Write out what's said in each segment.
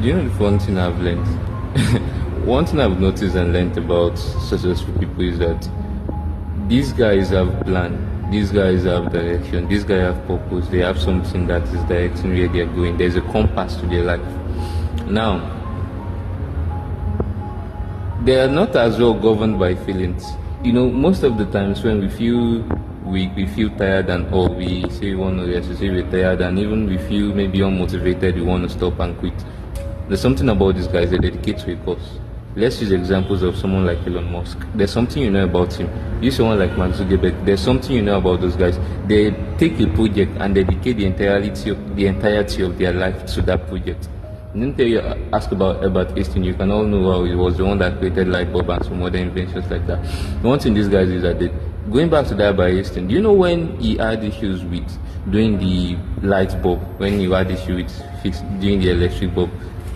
Do you know the one thing I've learned? One thing I've noticed and learned about successful people is that these guys have plan, these guys have direction, these guys have purpose, they have something that is directing where they're going. There's a compass to their life. Now, they are not as well governed by feelings. Most of the times when we feel tired and all, we say we want to rest, we say we're tired, and even we feel maybe unmotivated, we want to stop and quit. There's something about these guys, they dedicate to a cause. Let's use examples of someone like Elon Musk. There's something you know about him. Use someone like Mark Zuckerberg. There's something you know about those guys. They take a project and dedicate the entirety of their life to that project. Didn't you ask about Albert Einstein? You can all know how he was the one that created light bulb and some other inventions like that. The one thing these guys is that going back to that Albert Einstein, do you know when he had issues with doing the light bulb, when he had issues with doing the electric bulb,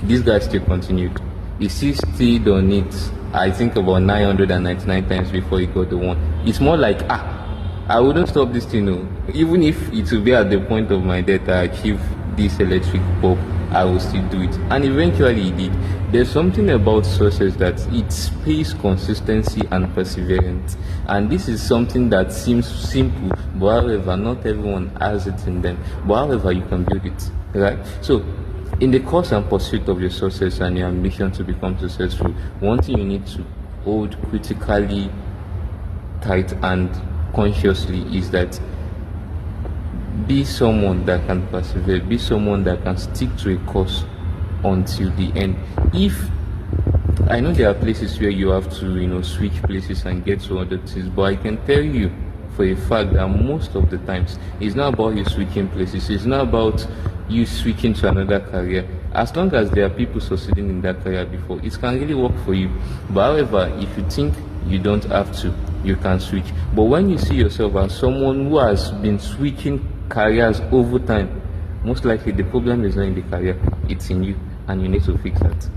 these guys still continued. He still done it, I think, about 999 times before he got the one. It's more like, I wouldn't stop this thing, no. Even if it will be at the point of my death, I achieve this electric bulb, I will still do it. And eventually he did. There's something about success that it pays consistency and perseverance. And this is something that seems simple, but however, not everyone has it in them. But however, you can build it, right? So, in the course and pursuit of your success and your ambition to become successful, one thing you need to hold critically tight and consciously is that be someone that can persevere, be someone that can stick to a course until the end. If I know there are places where you have to, switch places and get to other things, but I can tell you for a fact that most of the times it's not about you switching places, it's not about you switching to another career. As long as there are people succeeding in that career before, it can really work for you. But however, if you think you don't have to, you can switch. But when you see yourself as someone who has been switching careers over time, most likely the problem is not in the career, it's in you, and you need to fix that.